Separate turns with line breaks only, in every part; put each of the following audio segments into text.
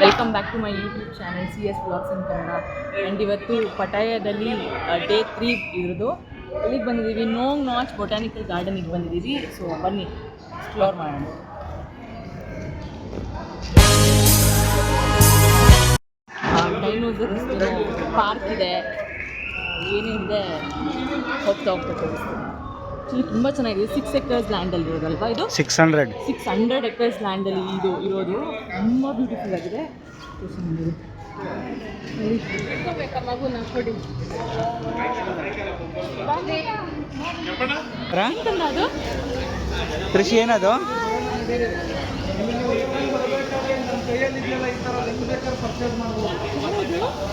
Welcome back to my YouTube channel CS Vlogs in Kannada. And ಇವತ್ತು ಪಟಾಯದಲ್ಲಿ day 3 ಇರೋದು. ಇಲ್ಲಿಗೆ ಬಂದಿದ್ದೀವಿ, ನೋಂಗ್ ನಾಚ್ ಬೊಟಾನಿಕಲ್ ಗಾರ್ಡನಿಗೆ ಬಂದಿದ್ದೀವಿ. ಸೊ ಬನ್ನಿ ಎಕ್ಸ್ಪ್ಲೋರ್ ಮಾಡೋಣ. ಡೈನೋಸರ್ಸ್ ಪಾರ್ಕ್ ಇದೆ, ಏನಿದೆ ಹೋಗ್ತಾ ತೋರಿಸ್ತೀನಿ. ಆ್ಯಕ್ಚುಲಿ ತುಂಬ ಚೆನ್ನಾಗಿದೆ. 6 acres ಲ್ಯಾಂಡಲ್ಲಿ ಇರೋದಲ್ವಾ ಇದು? 600 acres ಲ್ಯಾಂಡಲ್ಲಿ ಇದು ಇರೋದು. ತುಂಬ ಬ್ಯೂಟಿಫುಲ್ ಆಗಿದೆ. ಅದು
ಕೃಷಿ ಏನದು?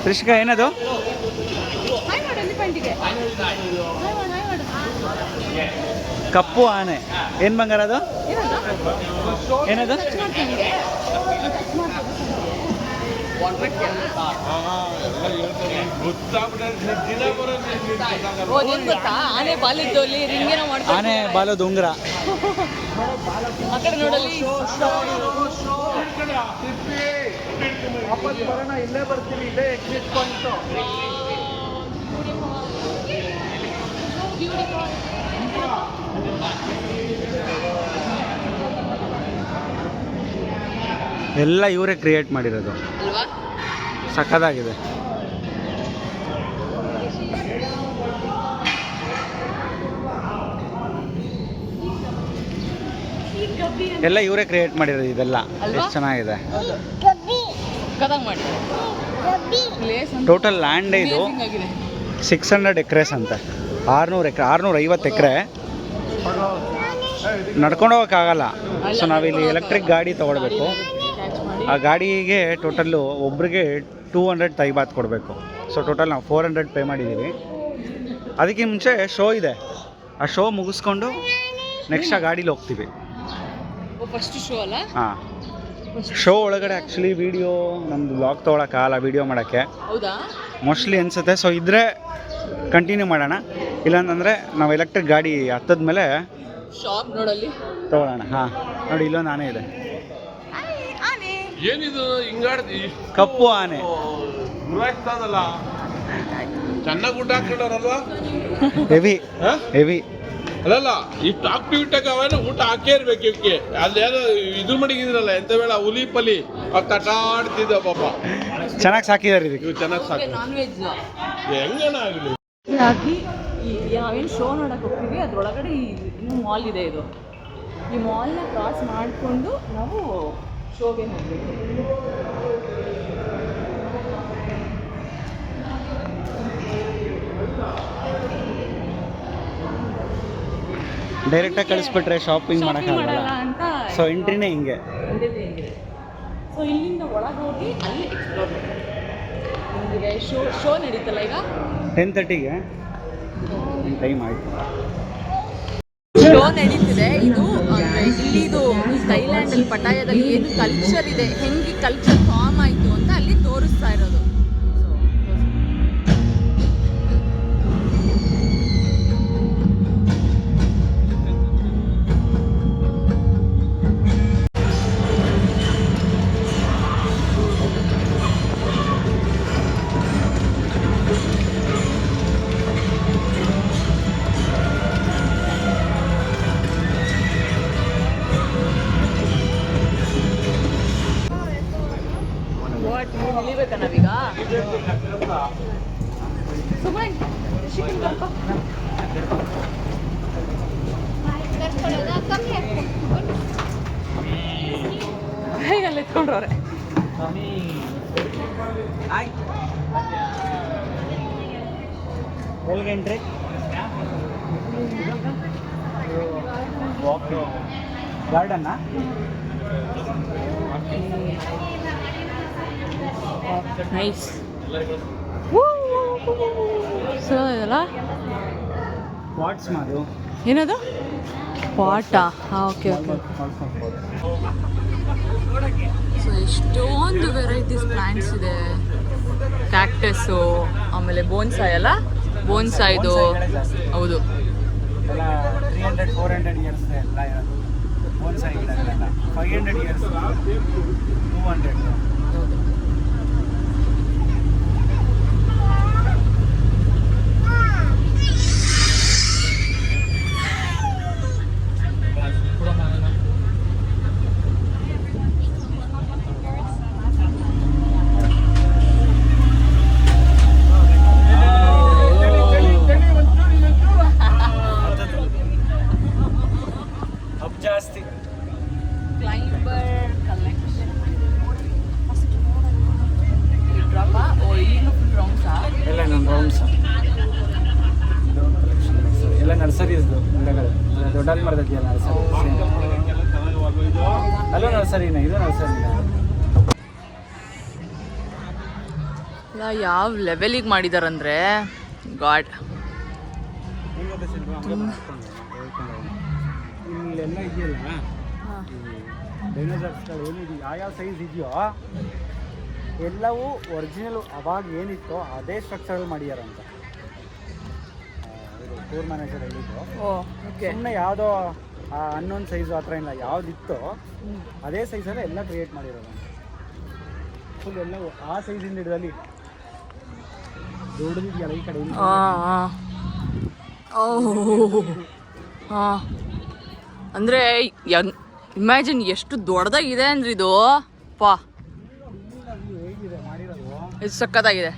ಕೃಷಿಕ ಏನದು? ಕಪ್ಪು ಆನೆ. ಏನು ಬಂಗಾರ ಅದು? ಏನದು?
ಆನೆ ಬಾಲಿದ್ದೋಲಿ ರಿಂಗೇನೋ ಮಾಡ್ತಾರೆ.
ಆನೆ ಬಾಲದ ಉಂಗುರ.
ಆ ಕಡೆ ನೋಡಲಿ.
ವಾಪಸ್ ಬರೋಣ, ಇಲ್ಲೇ ಬರ್ತೀವಿ, ಇಲ್ಲೇ ಎಕ್ಸಿಟ್ ಪಾಯಿಂಟ್.
ಎಲ್ಲ ಇವರೇ ಕ್ರಿಯೇಟ್ ಮಾಡಿರೋದು.
ಅಲ್ವಾ?
ಸಖತ್ತಾಗಿದೆ. ಎಲ್ಲ ಇವರೇ ಕ್ರಿಯೇಟ್ ಮಾಡಿರೋದು ಇದೆಲ್ಲ. ಎಷ್ಟು ಚೆನ್ನಾಗಿದೆ. ಟೋಟಲ್ ಲ್ಯಾಂಡ್ ಇದು 600 acres ಅಂತೆ. 650 ಎಕರೆ. ನಡ್ಕೊಂಡು ಹೋಗೋಕ್ಕಾಗಲ್ಲ. ಸೊ ನಾವಿಲ್ಲಿ ಎಲೆಕ್ಟ್ರಿಕ್ ಗಾಡಿ ತೊಗೊಳ್ಬೇಕು. ಆ ಗಾಡಿಗೆ ಟೋಟಲ್ಲು ಒಬ್ರಿಗೆ 200 ತೈಬಾತ್ ಕೊಡಬೇಕು. ಸೊ ಟೋಟಲ್ ನಾವು 400 ಪೇ ಮಾಡಿದ್ದೀವಿ. ಅದಕ್ಕೆ ಮುಂಚೆ ಶೋ ಇದೆ. ಆ ಶೋ ಮುಗಿಸ್ಕೊಂಡು ನೆಕ್ಸ್ಟ್ ಆ ಗಾಡೀಲಿ ಹೋಗ್ತೀವಿ.
ಫಸ್ಟ್ ಶೋ ಅಲ್ಲ?
ಹಾಂ, ಶೋ ಒಳಗಡೆ ಆ್ಯಕ್ಚುಲಿ ವೀಡಿಯೋ ನಮ್ಮದು ಬ್ಲಾಗ್ ತೊಗೊಳಕ್ಕಾಗಲ್ಲ, ವೀಡಿಯೋ ಮಾಡೋಕ್ಕೆ.
ಹೌದಾ?
ಮೋಸ್ಟ್ಲಿ ಅನಿಸುತ್ತೆ. ಸೊ ಇದ್ರೆ ಕಂಟಿನ್ಯೂ ಮಾಡೋಣ, ಇಲ್ಲಾಂತಂದರೆ ನಾವು ಎಲೆಕ್ಟ್ರಿಕ್ ಗಾಡಿ ಹತ್ತದ ಮೇಲೆ
ಶಾಪ್ ನೋಡಲ್ಲಿ
ತೊಗೊಳ್ಳೋಣ. ಹಾಂ ನೋಡಿ, ಇಲ್ಲೊಂದು ಆನೆ ಇದೆ.
ಏನಿದು ಹಿಂಗಾಡ್ತಿ?
ಕಪ್ಪು ಆನೆ.
ಗುರಾಯಿಸ್ತದಲ್ಲ, ಚೆನ್ನಾಗಿ ಊಟ ಹಾಕೊಂಡವ್ರಲ್ವಾ?
ಹೆವಿ ಹೆವಿ
ಅಲ್ಲಲ್ಲ, ಇಷ್ಟು ಆಕ್ಟಿವಿಟಿಯಾಗ ಅವೇನು ಊಟ ಹಾಕೇ ಇರ್ಬೇಕು ಇವಕ್ಕೆ. ಅಲ್ಲೇನೋ ಇದು ಮಡಗಿದ್ರಲ್ಲ ಎಂತ ಬೇಡ, ಹುಲಿ ಪಲಿ ಅವ್ ತಟಾಡ್ತಿದ್ದ ಪಾಪ.
ಚೆನ್ನಾಗಿ ಸಾಕಿದ್ದಾರೆ ಇದಕ್ಕೆ.
ಇವು ಚೆನ್ನಾಗಿ ಸಾಕು.
ನಾನ್ ವೆಜ್
ಹೆಂಗೇನ ಆಗಲಿ
ಹಾಕಿ ನಾವೇನು ಶೋ ನೋಡಕ್ಕೆ ಹೋಗ್ತೀವಿ, ಅದರೊಳಗಡೆ ಇನ್ನೂ ಮಾಲ್ ಇದೆ. ಇದು ಈ ಮಾಲ್ನ ಕ್ರಾಸ್ ಮಾಡಿಕೊಂಡು ನಾವು ಶೋಗೆ ಹೋಗಬೇಕು.
ಡೈರೆಕ್ಟಾಗಿ ಕಳಿಸ್ಬಿಟ್ರೆ ಶಾಪಿಂಗ್ ಮಾಡೋಕ್ಕಾಗಲ್ಲ
ಅಂತ.
ಸೊ ಎಂಟ್ರಿನೇ ಹಿಂಗೆ.
ಸೊ ಇಲ್ಲಿಂದ ಒಳಗೆ ಹೋಗಿ ಅಲ್ಲಿ ಎಕ್ಸ್ಪ್ಲೋರ್ ಮಾಡಿ. ನಿಮಗೆ ಶೋ ನಡೀತಲ್ಲ ಈಗ
10:30ಗೆ ಟೈಮ್ ಆಯಿತು.
ಶೋ ನಡೀತಿದೆ. ಇದು ಇಲ್ಲಿದು ಥೈಲ್ಯಾಂಡಲ್ಲಿ ಪಟಾಯದಲ್ಲಿ ಏನು ಕಲ್ಚರ್ ಇದೆ, ಹೆಂಗೆ ಕಲ್ಚರ್ ಫಾರ್ಮ್ ಆಯಿತು ಅಂತ ಅಲ್ಲಿ ತೋರಿಸ್ತಾ ಇರೋದು. ಇಳಿಬೇಕಾ ನಾವೀಗ? ಸುಮ್ಮನೆ ಹೇಗಲ್ಲ ಎತ್ಕೊಂಡ್ರವ್ರೆ.
ಎಲ್ಲಿಗೆ ಎಂಟ್ರಿ? ಗಾರ್ಡನ್ನ
ನೈಸ್. ಸೊ ಇದಲ್ಲ
ವಾಟ್ಸ್ ಮಾಡು.
ಏನದು? ಪಾಟಾ? ಹಾಂ, ಓಕೆ ಓಕೆ. ಸೊ ಎಷ್ಟೊಂದು ವೆರೈಟೀಸ್ ಪ್ಲಾಂಟ್ಸ್ ಇದೆ. ಕ್ಯಾಕ್ಟಸ್ಸು, ಆಮೇಲೆ ಬೋನ್ಸಾಯ್ ಅಲ್ಲ, ಬೋನ್ಸಾಯ್ದು. ಹೌದು,
300-400 ಇಯರ್ಸ್ ಎಲ್ಲ ಇರೋದು ಬೋನ್ಸಾಯ್ ಗಿಡಗಳೆಲ್ಲ. 500 ಇಯರ್ಸ್, 200 ಜಾಸ್ತಿ
ಕ್ಲೈಂಬರ್ ಕಲೆಕ್ಷನ್ ಡ್ರಾಪಾ ಓ ಇಲ್ಲಿನೂ ಫುಲ್ ರೌಂಡ್ಸಾ
ಎಲ್ಲ ನನ್ನ ರೌಂಡ್ಸ್ ಎಲ್ಲ ನರ್ಸರೀಸ್ದು ಗಿಡಗಳು ದೊಡ್ಡ ಮರದಕ್ಕಿಲ್ಲ ನರ್ಸರಿ ಅಲ್ಲೂ ನರ್ಸರಿನ ಇದು ನರ್ಸರಿನ
ಯಾವ ಲೆವೆಲಿಗೆ ಮಾಡಿದಾರಂದ್ರೆ ಗಾಡ್
ಇಲ್ಲೆಲ್ಲ ಇದೆಯಲ್ಲ ಡೈನೋಸಾರ್ಸ್ಗಳು ಏನಿದೆ ಯಾವ ಸೈಜ್ ಇದೆಯೋ ಎಲ್ಲವೂ ಒರಿಜಿನಲ್ ಅವಾಗ ಏನಿತ್ತೋ ಅದೇ ಸ್ಟ್ರಕ್ಚರಲ್ಲಿ ಮಾಡ್ಯಾರಂತ ಟೂರ್ ಮ್ಯಾನೇಜರ್ ಹೇಳಿದ್ದು. ಸುಮ್ಮನೆ ಯಾವುದೋ ಹನ್ನೊಂದು ಸೈಜು ಆ ಥರ ಇಲ್ಲ, ಯಾವುದಿತ್ತೋ ಅದೇ ಸೈಜಲ್ಲೇ ಎಲ್ಲ ಕ್ರಿಯೇಟ್ ಮಾಡಿರೋದು. ಫುಲ್ ಎಲ್ಲ ಆ ಸೈಜಿಂದ ಹಿಡಿದಲ್ಲಿ ದೊಡ್ಡದಿದೆಯಲ್ಲ ಈ ಕಡೆ
ಅಂದರೆ ಇಮ್ಯಾಜಿನ್ ಎಷ್ಟು ದೊಡ್ಡದಾಗಿದೆ ಅಂದ್ರೆ ಇದು ಪಾ ಇದು ಸಕ್ಕತ್ತಾಗಿದೆ,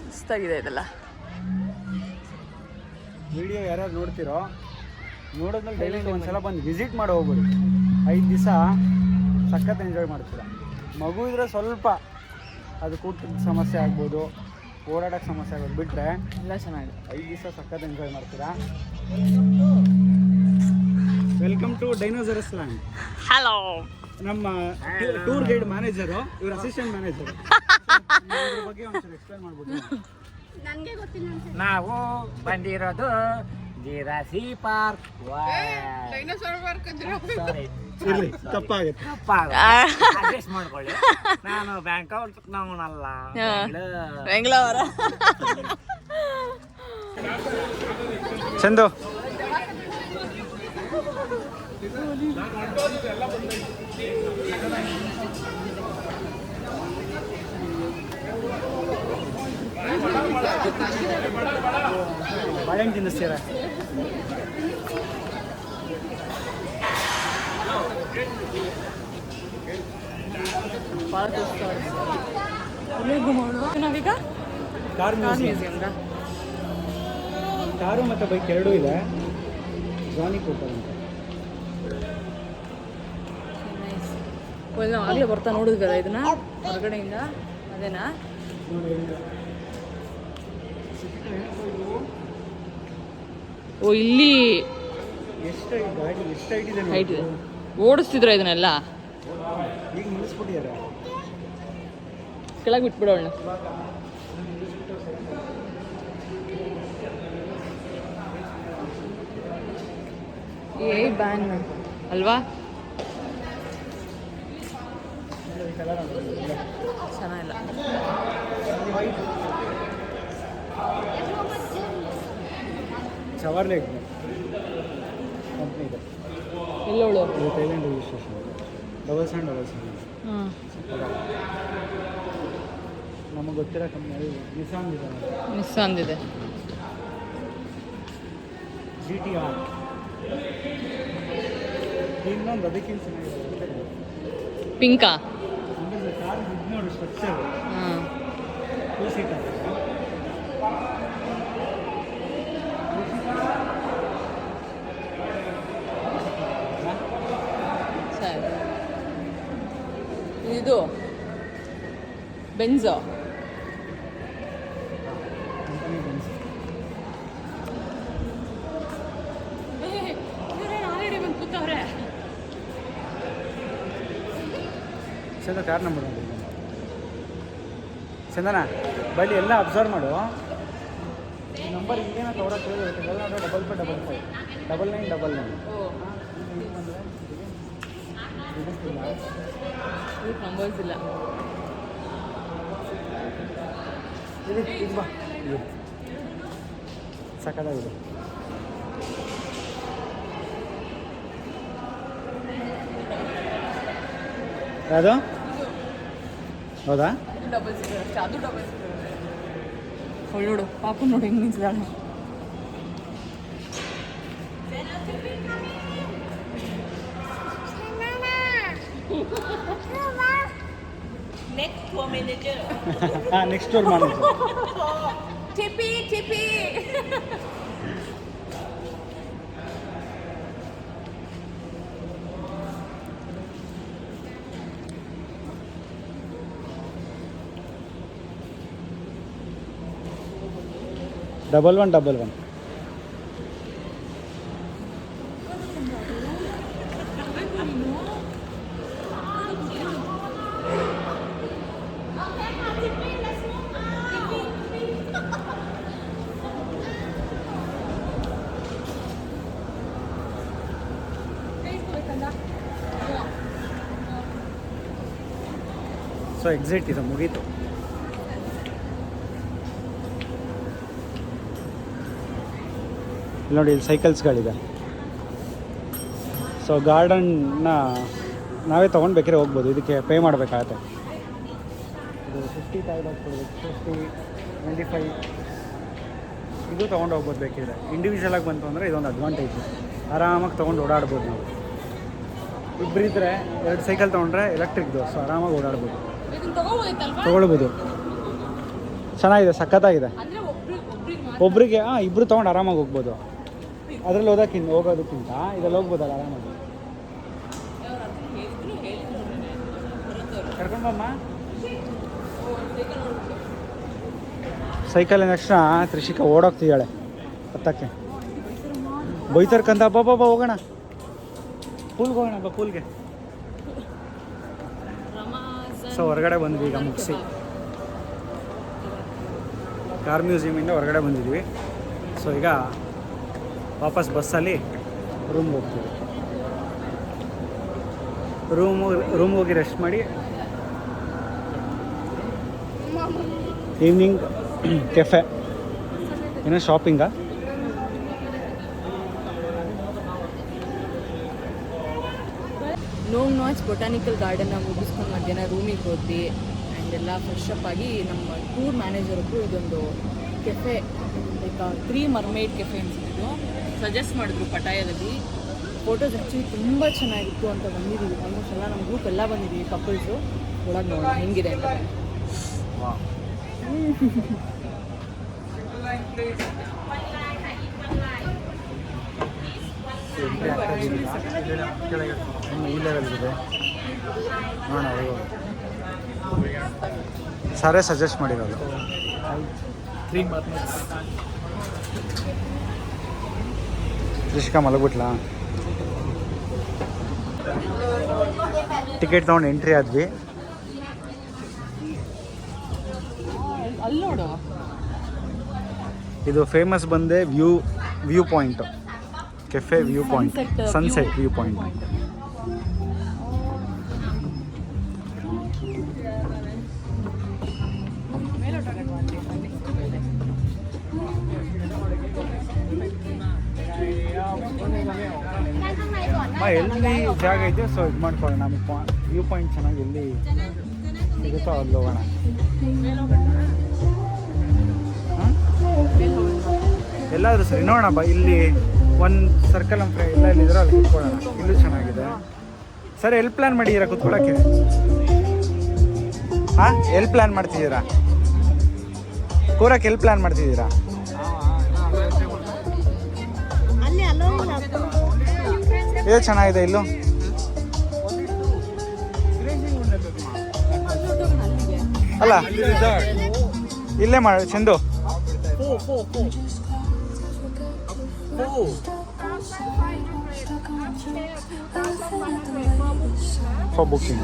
ಮಸ್ತಾಗಿದೆ ಇದೆಲ್ಲ.
ವಿಡಿಯೋ ಯಾರ್ಯಾರು ನೋಡ್ತಿರೋ ನೋಡಿದ್ಮೇಲೆ ಡೈಲಿ ಒಂದ್ಸಲ ಬಂದು ವಿಸಿಟ್ ಮಾಡಿ ಹೋಗ್ಬೋದು. 5 ದಿವಸ ಸಖತ್ ಎಂಜಾಯ್ ಮಾಡ್ತೀರಾ. ಮಗು ಇದ್ರೆ ಸ್ವಲ್ಪ ಅದು ಕೂಟದ ಸಮಸ್ಯೆ ಆಗ್ಬೋದು, ಓಡಾಡೋಕ್ಕೆ ಸಮಸ್ಯೆ ಆಗೋದು ಬಿಟ್ಟರೆ
ಎಲ್ಲ ಚೆನ್ನಾಗಿದೆ.
5 ದಿವಸ ಸಖತ್ ಎಂಜಾಯ್ ಮಾಡ್ತೀರಾ. Welcome to dinosaurs land.
Hello,
ನಮ್ಮ ಟೂರ್ ಗೈಡ್ ಮ್ಯಾನೇಜರು, ಇವ್ರ ಅಸಿಸ್ಟೆಂಟ್ ಮ್ಯಾನೇಜರ್ ಬಗ್ಗೆ ಒಂಚೂರು ಎಕ್ಸ್ಪ್ಲೈನ್ ಮಾಡ್ಬೋದು.
ನಾವು ಬಂದಿರೋದು ಜಿರಾಸಿ ಪಾರ್ಕ್.
ಇರ್ಲಿ, ತಪ್ಪಾಗುತ್ತೆ.
ಅಡ್ಜಸ್ಟ್ ಮಾಡ್ಕೊಳ್ಳಿ. ನಾನು ಬ್ಯಾಂಕಾಕ್ ನವನಲ್ಲ,
ಬೆಂಗಳೂರ.
ಚಂದು ಬಾಳೆಹಣ್ಣು ತಿನ್ನಿಸ್ತೀರ?
ನಾವೀಗ
ಕಾರ್ ಮ್ಯೂಸಿಯಂ. ಕಾರು ಮತ್ತು ಬೈಕ್ ಎರಡೂ ಇದೆ. ಜಾನಿ ಕೂಪರ್ ಅಂತ.
ನಾವು ಆಗಲೇ ಬರ್ತಾ ನೋಡಿದ್ವಲ್ಲ ಇದನ್ನ ಹೊರಗಡೆಯಿಂದ, ಅದೇನಾ? ಓ, ಇಲ್ಲಿ
ಎಷ್ಟು ಗಾಡಿ ಎಷ್ಟು ಹೈಟ್ ಇದೆ,
ಹೈಟ್ ಇದೆ. ಓಡಿಸ್ತಿದ್ರ ಇದನ್ನೆಲ್ಲ?
ಈಗ ನಿಲ್ಲಿಸ್ಬಿಟ್ಟಿದ್ದಾರೆ.
ಕೆಳಗೆ ಬಿಟ್ಬಿಡೋಣ. ಏ ಬ್ಯಾನ್ ಅಲ್ವಾ? ಚೆನ್ನಾಗಿಲ್ಲ.
ಚವರ್ಲೆ ಕಂಪ್ನಿ ಇದೆ.
ಎಲ್ಲೋಳು?
Thailand registration. Double sign.
ಹಾಂ,
ನಮಗೆ ಗೊತ್ತಿರೋ ಕಂಪ್ನಿ ನಿಸಾನ್ ಇದೆ.
ನಿಸ್ಸಾನ್ ಇದೆ.
GTR. ಇನ್ನೊಂದು ಅದಕ್ಕಿಂತ ಚೆನ್ನಾಗಿದೆ.
ಪಿಂಕಾ?
ಕಾರ್ ಇದು ನೋಡಿ ಸ್ಟ್ರಕ್ಚರ್.
ಹಾಂ,
2 ಸೀಟರ್.
ಸರಿ. ಇದು ಬೆಂಜೋ.
ಚಂದ ಕಾರ್ ನಂಬರ್ ನೋಡಿ. ಚಂದನ ಬೈಲಿ ಎಲ್ಲ ಅಬ್ಸರ್ವ್ ಮಾಡು. ನಂಬರ್ ಈಗೇನ ತಗೊಳಕ್ಕೆ ಹೇಳಿ. 5555 9999.
ನಂಬರ್ಸ್ ಇಲ್ಲ.
ಸಕ್ಕದಾಗಿದೆ. ಯಾವುದು? ಹೌದಾ?
ಡಬಲ್ ಸೀಟರ್ ಅಷ್ಟೇ, ಅದು ಡಬಲ್ ಸೀಟರ್. ನೋಡು ಪಾಪ ನೋಡಿ ಹೆಂಗೆ ನಿಂತಿದ್ದಾಳೆ.
ಹಾಂ, next tour manager.
TP TP.
Double one. So exit ಇದು ಮುಗೀತು. ಇಲ್ಲಿ ನೋಡಿ, ಇಲ್ಲಿ ಸೈಕಲ್ಸ್ಗಳಿದೆ. ಸೊ ಗಾರ್ಡನ್ನ ನಾವೇ ತೊಗೊಂಡು ಬೇಕಾದ್ರೆ ಹೋಗ್ಬೋದು. ಇದಕ್ಕೆ ಪೇ ಮಾಡಬೇಕಾಗತ್ತೆ. ಇದು 50 ಥೈಬಾತ್ ಕೊಡಬೇಕು, 50, 25 ಇದು ತೊಗೊಂಡು ಹೋಗ್ಬೋದು. ಬೇಕಿದ್ರೆ ಇಂಡಿವಿಜುವಲಾಗಿ ಬಂತು ಅಂದರೆ ಇದೊಂದು ಅಡ್ವಾಂಟೇಜ್. ಆರಾಮಾಗಿ ತೊಗೊಂಡು ಓಡಾಡ್ಬೋದು ನಾವು. ಇಬ್ಬರಿದ್ದರೆ 2 ಸೈಕಲ್ ತೊಗೊಂಡ್ರೆ ಎಲೆಕ್ಟ್ರಿಕ್ದು, ಸೊ ಆರಾಮಾಗಿ ಓಡಾಡ್ಬೋದು, ತೊಗೊಳ್ಬೋದು. ಚೆನ್ನಾಗಿದೆ, ಸಖತ್ತಾಗಿದೆ. ಒಬ್ರಿಗೆ ಇಬ್ಬರು ತೊಗೊಂಡು ಆರಾಮಾಗಿ ಹೋಗ್ಬೋದು. ಅದರಲ್ಲಿ ಹೋಗೋದಕ್ಕಿಂತ ಇದರಲ್ಲಿ ಹೋಗ್ಬೋದಲ್ಲ ಆರಾಮಾಗಿ. ಕರ್ಕೊಂಬಮ್ಮ. ಸೈಕಲ್ ತಕ್ಷಣ ತ್ರಿಷಿಕಾ ಓಡೋಗ್ತಿದ್ದಾಳೆ ಹತ್ತಕ್ಕೆ. ಬೈತರ್ಕಂತ ಬಾಬಾ ಹೋಗೋಣ, ಪೂಲ್ಗೆ ಹೋಗೋಣ ಬಾ, ಪೂಲ್ಗೆ. ಸೊ ಹೊರಗಡೆ ಬಂದ್ವಿ ಈಗ ಮುಗಿಸಿ. ಕಾರ್ ಮ್ಯೂಸಿಯಮಿಂದ ಹೊರಗಡೆ ಬಂದಿದ್ವಿ. ಸೊ ಈಗ ವಾಪಸ್ ಬಸ್ಸಲ್ಲಿ ರೂಮ್ಗೆ ಹೋಗ್ತೀವಿ. ರೂಮ್ಗೆ ಹೋಗಿ ರೆಸ್ಟ್ ಮಾಡಿ ಈವ್ನಿಂಗ್ ಕೆಫೆ. ಏನೋ ಶಾಪಿಂಗಾ?
ನೋಂಗ್ ನಾಚ್ ಬೊಟಾನಿಕಲ್ ಗಾರ್ಡನ್ನ ಮುಗಿಸ್ಕೊಂಡು ಮಧ್ಯಾಹ್ನ ರೂಮಿಗೆ ಹೋದ್ವಿ. ಆ್ಯಂಡ್ ಎಲ್ಲ ಫ್ರೆಶ್ ಅಪ್ ಆಗಿ ನಮ್ಮ ಟೂರ್ ಮ್ಯಾನೇಜರ್ ಒಬ್ಬರು ಇದೊಂದು ಕೆಫೆ, ಲೈಕ್ 3 ಮರ್ಮೇಡ್ ಕೆಫೆ ಅನ್ಸಿದ್ದು ಸಜೆಸ್ಟ್ ಮಾಡಿದ್ರು ಪಟಾಯದಲ್ಲಿ. ಫೋಟೋಸ್ ಆ್ಯಕ್ಚುಲಿ ತುಂಬ ಚೆನ್ನಾಗಿತ್ತು ಅಂತ ಬಂದಿದ್ದೀವಿ. ಆಲ್ಮೋಸ್ಟ್ ಎಲ್ಲ ನಮ್ಮ ಗ್ರೂಪ್ ಎಲ್ಲ ಬಂದಿದ್ದೀವಿ, ಕಪಲ್ಸು. ಒಳಗೆ ನೋಡೋಣ ಹೆಂಗಿದೆ ಅಂತ.
ಈ ಲೆವೆಲ್ ಇದೆ ನೋಡೋಣ. ಸಾರೇ ಸಜೆಸ್ಟ್ ಮಾಡಿರೋದು.
3 ಮರ್ಮೇಡ್ಸ್.
ತ್ರಿಷಿಕಾ ಮಲಗ್ಬಿಟ್ಲಾ? ಟಿಕೆಟ್ ತೊಗೊಂಡು ಎಂಟ್ರಿ ಆದ್ವಿ.
ಅಲ್ಲಿ ನೋಡು,
ಇದು ಫೇಮಸ್ ಬಂದೆ view point cafe. View point, sunset view point. ಎಲ್ಲಿ ಜಾಗ ಇದೆ ಸೊ ಇದು ಮಾಡ್ಕೊಳ್ಳೋಣ. ನಮಗೆ ವ್ಯೂ ಪಾಯಿಂಟ್ ಚೆನ್ನಾಗಿ ಎಲ್ಲಿ ಸಿಗುತ್ತೋ ಅಲ್ಲಿ ಹೋಗೋಣ. ಎಲ್ಲಾದರೂ ಸರಿ ನೋಡೋಣ ಬಾ. ಇಲ್ಲಿ ಒಂದು ಸರ್ಕಲ್ ನಮ್ಮ ಎಲ್ಲ ಎಲ್ಲಿದ್ರೋ ಅಲ್ಲಿ ಕುತ್ಕೊಳ್ಳೋಣ. ಇಲ್ಲೂ ಚೆನ್ನಾಗಿದೆ. ಸರಿ, ಎಲ್ಲಿ ಪ್ಲ್ಯಾನ್ ಮಾಡಿದ್ದೀರಾ ಕುತ್ಕೊಳ್ಳೋಕ್ಕೆ? ಹಾಂ, ಎಲ್ಲಿ ಪ್ಲ್ಯಾನ್ ಮಾಡ್ತಿದ್ದೀರಾ? ಕೂರಕ್ಕೆ ಎಲ್ಲಿ ಪ್ಲ್ಯಾನ್ ಮಾಡ್ತಿದ್ದೀರಾ? ಇದು ಚೆನ್ನಾಗಿದೆ ಇಲ್ಲೂ. ಅಲ್ಲ ಇಲ್ಲೇ ಮಾಡಿ ಚಂದು. ಫಾರ್ ಬುಕಿಂಗ್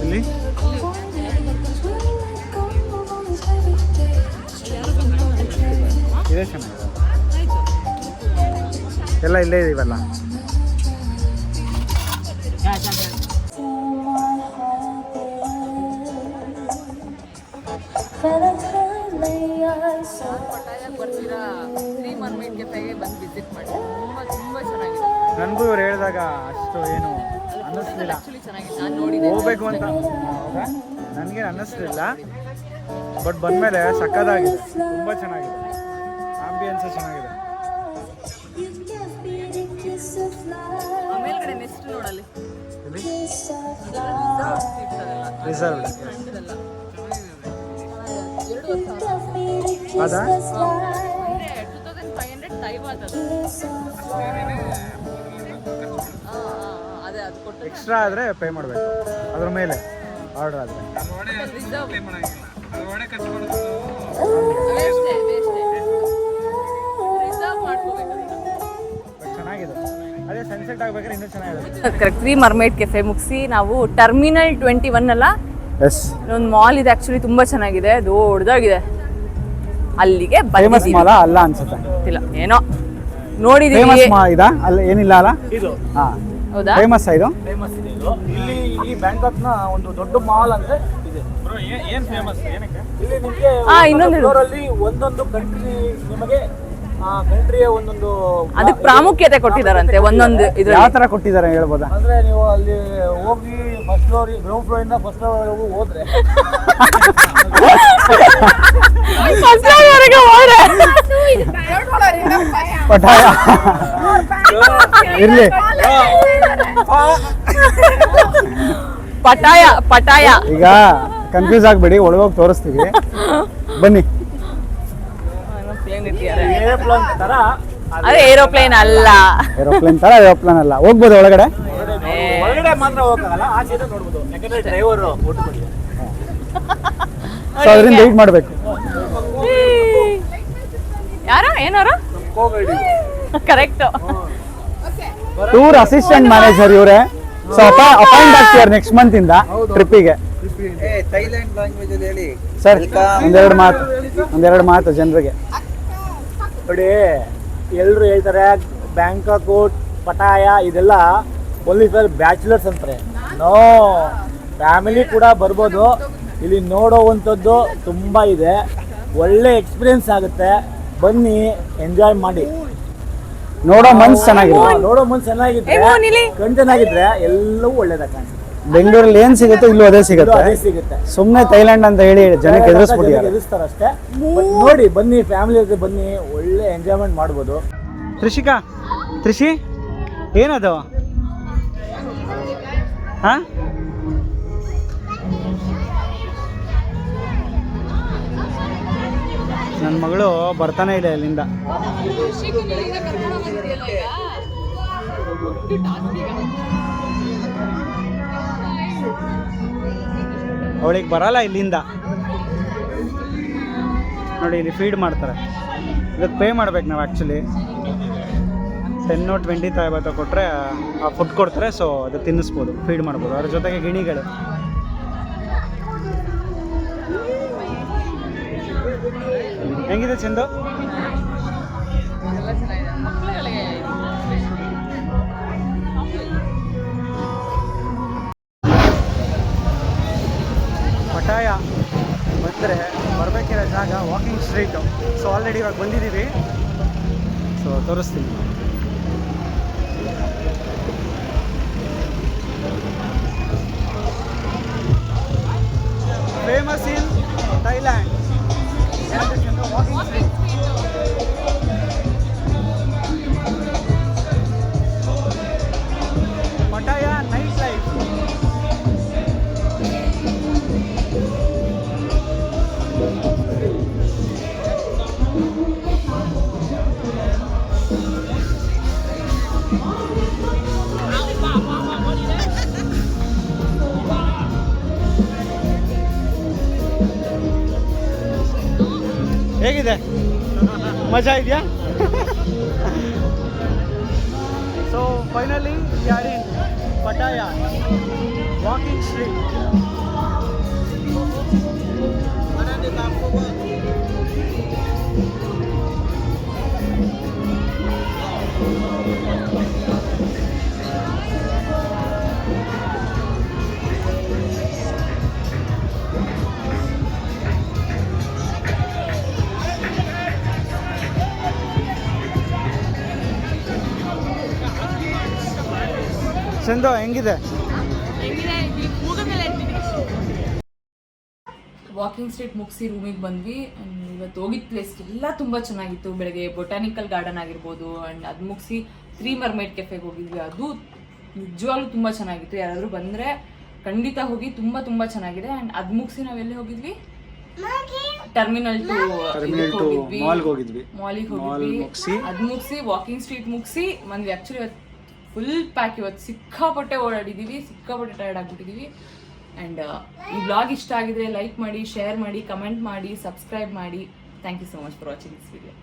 ಇಲ್ಲಿ ಇದೇ ಚೆನ್ನಾಗಿದೆ. ಎಲ್ಲ ಇಲ್ಲೇ ಇದೀವಲ್ಲ.
ಪಟಾಯ ಬರ್ತೀರಾ 3 ಮರ್ಮೇಡ್ ಕೆಫೆಗೆ ಬಂದು ವಿಸಿಟ್ ಮಾಡಿ. ತುಂಬ ಚೆನ್ನಾಗಿದೆ.
ನನಗೂ ಇವ್ರು ಹೇಳಿದಾಗ ಅಷ್ಟು ಏನು ಅನ್ನಿಸ್ಲಿಲ್ಲ,
ಆ್ಯಕ್ಚುಲಿ ಚೆನ್ನಾಗಿದೆ, ನಾನು ನೋಡಿದೆ.
ಹೋಗ್ಬೇಕು ಅಂತ. ಹೌದಾ? ನನಗೆ ಅನ್ನಿಸ್ಲಿಲ್ಲ, ಬಟ್ ಬಂದಮೇಲೆ ಸಕ್ಕತ್ತಾಗಿದೆ, ತುಂಬ ಚೆನ್ನಾಗಿದೆ, ಆಂಬಿಯನ್ಸು ಚೆನ್ನಾಗಿದೆ.
ಮೇಲ್ಗಡೆ ನೆಕ್ಸ್ಟ್ ನೋಡಲ್ಲಿ
ರಿಸರ್ವ್ಡ್ ಅದಾ?
2500 ಟೈಮ್ ಆದದು. ಅದೇ ಅದು ಕೊಟ್ಟು
ಎಕ್ಸ್ಟ್ರಾ ಆದರೆ ಪೇ ಮಾಡಬೇಕು ಅದ್ರ ಮೇಲೆ ಆರ್ಡರ್ ಆದರೆ. ಚೆನ್ನಾಗಿದೆ, ಅದೇ ಸನ್ಸೆಟ್ ಆಗ್ಬೇಕಾದ್ರೆ ಇನ್ನೂ ಚೆನ್ನಾಗಿದೆ.
ಕರೆಕ್ಟ್. ತ್ರೀ ಮರ್ಮೇಡ್ ಕೆಫೆ ಮುಗಿಸಿ ನಾವು ಟರ್ಮಿನಲ್ 21 ಅಲ್ಲ,
ಎಸ್,
ಒಂದು ಮಾಲ್ ಇದೆ ಆ್ಯಕ್ಚುಲಿ, ತುಂಬ ಚೆನ್ನಾಗಿದೆ, ದೊಡ್ಡದಾಗಿದೆ. ಅಲ್ಲಿಗೆ
ಫೇಮಸ್ ಮಾಲ ಅಲ್ಲ ಅನ್ಸುತ್ತೆ,
ಗೊತ್ತಿಲ್ಲ, ಏನೋ ನೋಡಿದೀವಿ.
ಫೇಮಸ್ ಇದಾ ಅಲ್ಲ, ಏನಿಲ್ಲ ಅಲ್ಲ
ಇದು
ಹಾಂ,
ಹೌದಾ?
ಫೇಮಸ್ ಇದು.
ಫೇಮಸ್ ಇದೆ ಇದು. ಇಲ್ಲಿ ಈ ಬ್ಯಾಂಕಾಕ್ನ ಒಂದು ದೊಡ್ಡ ಮಾಲ್ ಅಂದ್ರೆ ಇದೆ. ಏನು ಫೇಮಸ್ ಏನಕ್ಕೆ? ಇಲ್ಲಿ ನಿಮಗೆ
ಇನ್ನೊಂದು
ಫ್ಲೋರಲ್ಲಿ ಒಂದೊಂದು ಕಂಟ್ರಿ, ನಿಮಗೆ ಆ ಕಂಟ್ರಿಯ ಒಂದೊಂದು
ಅದಕ್ಕೆ ಪ್ರಾಮುಖ್ಯತೆ ಕೊಟ್ಟಿದ್ದಾರಂತೆ ಒಂದೊಂದು ಇದು.
ಯಾವ ಥರ ಕೊಟ್ಟಿದ್ದಾರೆ ಹೇಳ್ಬೋದಾ?
ಅಂದ್ರೆ ನೀವು ಅಲ್ಲಿ ಹೋಗಿ ಫಸ್ಟ್ ಫ್ಲೋರ್, ಗ್ರೌಂಡ್ ಫ್ಲೋರ್ ಇಂದ ಫಸ್ಟ್ ಫ್ಲೋರ್ ಹೋದ್ರೆ
ಪಟಾಯ ಇರ್ಲಿ,
ಪಟಾಯ ಪಟಾಯ.
ಈಗ ಕನ್ಫ್ಯೂಸ್ ಆಗ್ಬೇಡಿ, ಒಳಗೋಗಿ ತೋರಿಸ್ತೀವಿ ಬನ್ನಿ.
ಏರೋಪ್ಲೇನ್ ತರ
ಅದೇ ಏರೋಪ್ಲೇನ್ ಅಲ್ಲ,
ಏರೋಪ್ಲೇನ್ ತರ, ಏರೋಪ್ಲೇನ್ ಅಲ್ಲ. ಹೋಗ್ಬೋದು ಒಳಗಡೆ,
ಒಳಗಡೆ ಮಾತ್ರ ಹೋಗಲ್ಲ, ಆಚೆ ನೋಡ್ಬೋದು, ಯಾಕಂದ್ರೆ ಡ್ರೈವರ್ ಓಟ್ ಮಾಡಿ.
ಸೊ ಅದರಿಂದ ವೆಯ್ಟ್ ಮಾಡಬೇಕು.
ಯಾರ ಏನಾರು ಕರೆಕ್ಟ್.
ಟೂರ್ ಅಸಿಸ್ಟೆಂಟ್ ಮ್ಯಾನೇಜರ್ ಇವರೇ. ಸೊ ಅಪಾಯಿಂಟ್ ಆಗ್ತಿದ್ದಾರೆ ನೆಕ್ಸ್ಟ್ ಮಂತ್ ಇಂದ ಟ್ರಿಪ್ಪಿಗೆ.
ಥೈಲ್ಯಾಂಡ್ ಲ್ಯಾಂಗ್ವೇಜ್ ಅಲ್ಲಿ ಹೇಳಿ
ಸರ್ ಒಂದೆರಡು ಮಾತು ಜನರಿಗೆ.
ನೋಡಿ, ಎಲ್ಲರೂ ಹೇಳ್ತಾರೆ ಬ್ಯಾಂಕಾಕ್, ಪಟಾಯ ಇದೆಲ್ಲ ಓನ್ಲಿ ಫಾರ್ ಬ್ಯಾಚುಲರ್ಸ್ ಅಂತಾರೆ. ನೋ, ಫ್ಯಾಮಿಲಿ ಕೂಡ ಬರ್ಬೋದು. ಇಲ್ಲಿ ನೋಡೋವಂಥದ್ದು ತುಂಬ ಇದೆ, ಒಳ್ಳೆ ಎಕ್ಸ್ಪೀರಿಯನ್ಸ್ ಆಗುತ್ತೆ. ಬನ್ನಿ, ಎಂಜಾಯ್ ಮಾಡಿ.
ನೋಡೋ ಮನ್ಸು ಚೆನ್ನಾಗಿದೆ,
ಚೆನ್ನಾಗಿದ್ರೆ, ಕಣ್ ಚೆನ್ನಾಗಿದ್ರೆ ಎಲ್ಲವೂ ಒಳ್ಳೇದಾಗ ಕಾಣಿಸುತ್ತೆ.
ಬೆಂಗಳೂರಲ್ಲಿ ಏನ್ ಸಿಗುತ್ತೆ ಇಲ್ಲೂ ಅದೇ ಸಿಗುತ್ತೆ.
ಸಿಗುತ್ತೆ.
ಸುಮ್ಮನೆ ಥೈಲ್ಯಾಂಡ್ ಅಂತ ಹೇಳಿ ಜನಕ್ಕೆ ಎದುರಿಸ್ಬಿಟ್ಟಿದ್ದಾರೆ
ಅಷ್ಟೇ. ನೋಡಿ, ಬನ್ನಿ, ಫ್ಯಾಮಿಲಿ ಜೊತೆ ಬನ್ನಿ, ಒಳ್ಳೆ ಎಂಜಾಯ್ಮೆಂಟ್ ಮಾಡ್ಬೋದು.
ತ್ರಿಷಿ ಏನದು? ಹಾ, ನನ್ನ ಮಗಳು ಬರ್ತಾನೆ ಇಲ್ಲ ಇಲ್ಲಿಂದ. ಅವಳಿಗೆ ಬರಲ್ಲ ಇಲ್ಲಿಂದ. ನೋಡಿ, ಇಲ್ಲಿ ಫೀಡ್ ಮಾಡ್ತಾರೆ, ಇದಕ್ಕೆ ಪೇ ಮಾಡ್ಬೇಕು ನಾವು. ಆ್ಯಕ್ಚುಲಿ 10-20 ತಾಯಿಬಾತ ಕೊಟ್ಟರೆ ಆ ಫುಡ್ ಕೊಡ್ತಾರೆ. ಸೊ ಅದು ತಿನ್ನಿಸ್ಬೋದು, ಫೀಡ್ ಮಾಡ್ಬೋದು. ಅದ್ರ ಜೊತೆಗೆ ಗಿಣಿಗಳು. ಹೆಂಗಿದೆ ಚಂದು? ಪಟಾಯ ಬಂದರೆ ಬರಬೇಕಿರೋ ಜಾಗ ವಾಕಿಂಗ್ ಸ್ಟ್ರೀಟು. ಸೊ ಆಲ್ರೆಡಿ ಇವಾಗ ಬಂದಿದ್ದೀವಿ, ಸೊ ತೋರಿಸ್ತೀನಿ. Famous in Thailand walking street. Pattaya night life. ಹೇಗಿದೆ? ಮಜಾ ಇದೆಯಾ? So finally we are in Pattaya walking street. ಚಂದು ಹೆಂಗಿದೆ?
ವಾಕಿಂಗ್ ಸ್ಟ್ರೀಟ್ ಮುಗಿಸಿ ರೂಮಿಗೆ ಬಂದ್ವಿ. ಆ್ಯಂಡ್ ಇವತ್ತು ಹೋಗಿದ್ದ ಪ್ಲೇಸ್ ಎಲ್ಲ ತುಂಬ ಚೆನ್ನಾಗಿತ್ತು. ಬೆಳಗ್ಗೆ ಬೊಟಾನಿಕಲ್ ಗಾರ್ಡನ್ ಆಗಿರ್ಬೋದು, ಆ್ಯಂಡ್ ಅದು ಮುಗಿಸಿ 3 ಮರ್ಮೇಡ್ ಕೆಫೆಗೆ ಹೋಗಿದ್ವಿ. ಅದು ನಿಜವಾಗ್ಲೂ ತುಂಬ ಚೆನ್ನಾಗಿತ್ತು. ಯಾರಾದರೂ ಬಂದರೆ ಖಂಡಿತ ಹೋಗಿ, ತುಂಬ ತುಂಬ ಚೆನ್ನಾಗಿದೆ. ಆ್ಯಂಡ್ ಅದು ಮುಗಿಸಿ ನಾವೆಲ್ಲಿ ಹೋಗಿದ್ವಿ? ಟರ್ಮಿನಲ್ ಟು ಮಾಲಿಗೆ ಹೋಗಿದ್ವಿ. ಅದು ಮುಗಿಸಿ ವಾಕಿಂಗ್ ಸ್ಟ್ರೀಟ್ ಮುಗಿಸಿ ಬಂದ್ವಿ. ಆ್ಯಕ್ಚುಲಿ ಇವತ್ತು ಫುಲ್ ಪ್ಯಾಕ್. ಇವತ್ತು ಸಿಕ್ಕಾಪಟ್ಟೆ ಓಡಾಡಿದ್ದೀವಿ, ಸಿಕ್ಕಾಪಟ್ಟೆ ಟೈರ್ಡ್ ಆಗಿಬಿಟ್ಟಿದ್ದೀವಿ. ಆ್ಯಂಡ್ ಈ ಬ್ಲಾಗ್ ಇಷ್ಟ ಆಗಿದ್ರೆ ಲೈಕ್ ಮಾಡಿ, ಶೇರ್ ಮಾಡಿ, ಕಮೆಂಟ್ ಮಾಡಿ, ಸಬ್ಸ್ಕ್ರೈಬ್ ಮಾಡಿ. Thank you so much for watching this video.